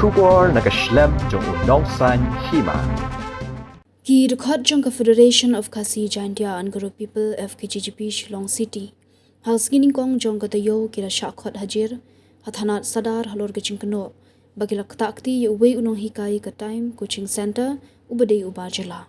Shubor nakaslem jong unongsan Hima. Ki Dkhot Jrong Federation of Khasi Jandia and Guru People Fkjgp Shillong City. House Ginning Kong Jong Katayo Kira Shah Khot Hajir Hathanat Sadar Halor Gaching Kynnoh Bagila Ktah Uwe Unong Hikai Ka Time Coaching Center Ubade Uba Jylla.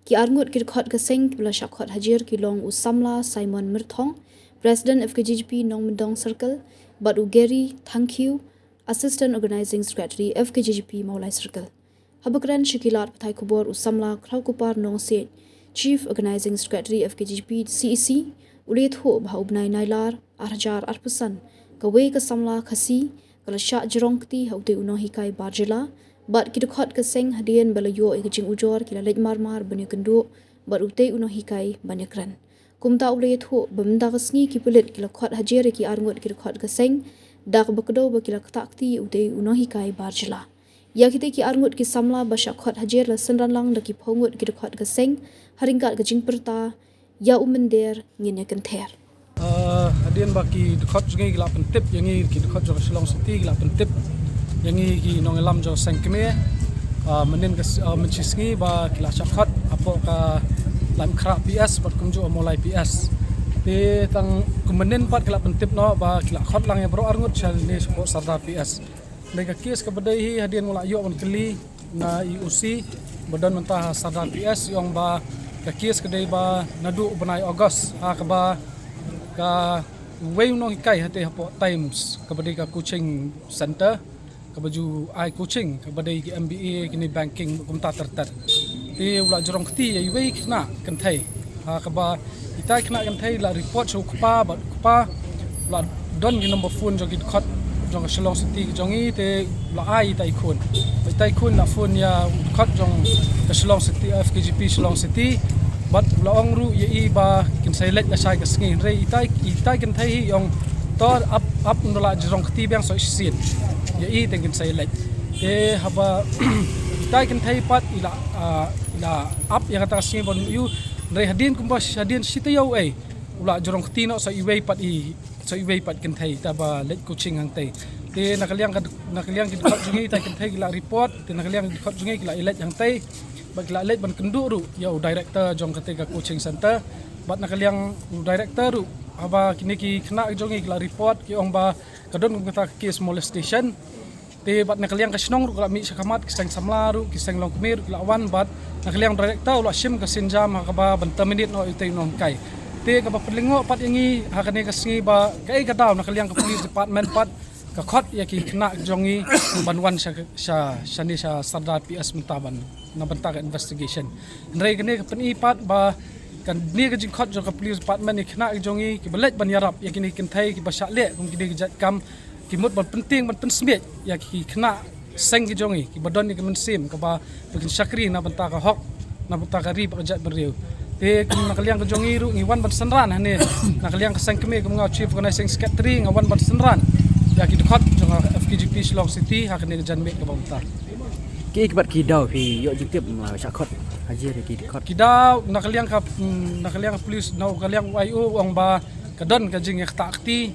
Ki Arngut Kir Khot Kaseng Bila Shah Khot Hajir Ki Long Samla Simon Mirthong President Fkjgp Nong Mendong Circle But Ugeri Thank you Assistant Organizing Secretary Fkjgp Maulai Circle. Habakran Shikilat Pathai Kubor Samla Kraukupar Nong Set Chief Organizing Secretary Fkjgp CEC Ulit Ho Bhaubnai Nailar Arjar Arpusan Kawe Ka Samla Khasi Kala Shah Jrong Kti Haute Unong Hikai Bar Jylla Bat Ki Dkhot Kaseng Hadian Balayo Ikajing Ujor Kila Lej Marmar Banyakendo Bat Ute Unong Hikai Banyakran Kumta Ulit Ho Bamda Kasngi Ki Pulit Kila Khot Hajir Ki Arngut Ki Dkhot Kaseng Dak Bakdo Bakila Ktah Ute Unong Hikai Bar Jylla Yakite ki arngut ki samla basha khot hajir la senran lang da ki phongut ki khot ka seng haringkat ka jingperta ya umender ngine kan ther hadian baki khot ngi la pentip yangi ki khot jo Shillong City la pentip yangi ki nong lam jo sengkme menen ka mencisngi ba ki la khot apo ka lam khra PS pat kumju molai PS te tang kumenen pat ki la pentip no ba ki la khot lang ya bro arngut chal ni support sarda PS Mereka kes kepada hadian mula yuk keli na IUC badan mentah sadar PS yang ba kes kedai ba nadu benai Ogos ha ke ba ka way no hikai hati hapo times kepada ka coaching center ke baju ai coaching kepada ki MBA kini banking kumta terter ti ula Jrong kti ya way kena kentai ha ke ba kita kena kentai la report so kpa ba kpa la don ki number phone jo ki Khot Jong Shillong City jongi te la ai tai khun la phone ya Khot jong Shillong City Fkjgp Shillong City bat la ong ru ye ba kin sai let la sai ka sngi re itai kin thai yong tor up ndola Jrong kti bang so sin ye te kin sai let te haba itai kin thai pat ila up yang kata sngi bon yu re hadin kumbas hadin sitayau ai ula Jrong kti no sa iwei pat so iwei pat kin thai ta ba let coaching hang tai te nakaliang ki Khot jungi ta kin thai la report te nakaliang ki Khot jungi la elet hang tai ba la let ban kendu ru ya director jong kate ka coaching center bat nakaliang director ru aba kini ki khna jongi la report ki ong ba kadon kata case molestation te bat nakaliang ka snong ru la mi sakamat kisang Samla ru kisang long kmir la wan bat nakaliang director la sim ka sinjam ka ba ban terminate no ite no kai te ka palingo pat yangi hakane ka singi ba kai ka daw nakaliang ka police department pat ka Khot ya ki kena jongi banwan sha sardar PS mentaban na banta ka investigation nrai kene ka pani pat ba kan ni ka jing Khot jo ka police department ni kena jongi ki belet ban yarap ya kini kin thai ki basha le kum ki jat kam ki mut ban penting ban pensmet ya ki kena seng ki jongi ki badon ni ka mensim ka ba bikin syakri na banta ka hok na banta ka ri ba jat beriu te nakaliang ka jongi ru ngi wan ban senran hane nakaliang ka sangkeme ka mga chief organizing secretary ngawan ban senran ya ki Dkhot jong Fkjgp Shillong City hakane jan mek ka bangta ki ikbat ki daw pi yo jingtip Shah Khot Hajir ki Dkhot ki daw nakaliang ka police nakaliang IO ong ba kadon ka jing Ktah akti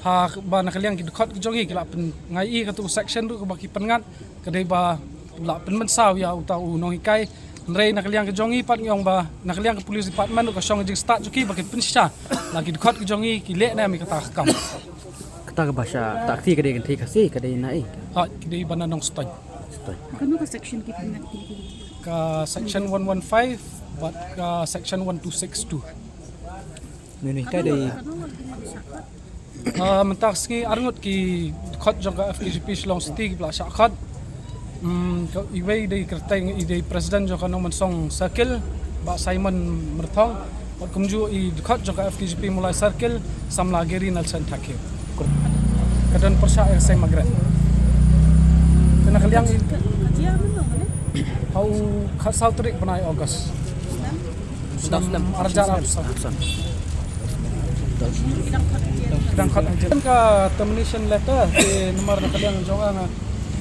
ha ba nakaliang ki Dkhot ki jongi ki la pen ngai ka tu section ru ka ba ki pengat kadai ba la pen mensaw ya utau nong hikai Nrai nakaliang ke jongi pat ngong ba nakaliang ke police department ka song jing start juki baki pensha lagi Dkhot ke jongi ki le na mi kata kam kata ka bahasa taksi ka de Khasi ka de nai ha ki de bananong stoi Kanu ka section ki pinat ka section 115 but ka section 1262 meni ka de mentak ski arngut ki Dkhot jong ka Fkjgp Shillong City ki Shah Khot iwei de kerteng ide president jo kanong mansong circle ba Simon Mirthong bat kumju I Dkhot jo ka Fkjgp mulai circle Samla geri nal san thakhe kadan persya sai magret kena kaliang hau khasal trik banai Ogos Muslim arjar dan Khot ka termination letter ke nomor nakaliang jonga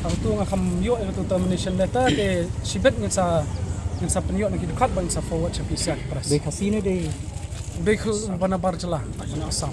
ang tu nga kamyo ang termination letter ke sibet ngin sa penyo na Dkhot ba sa forward sa pisa press de Khasi ne de be khu bana bar Jylla na asam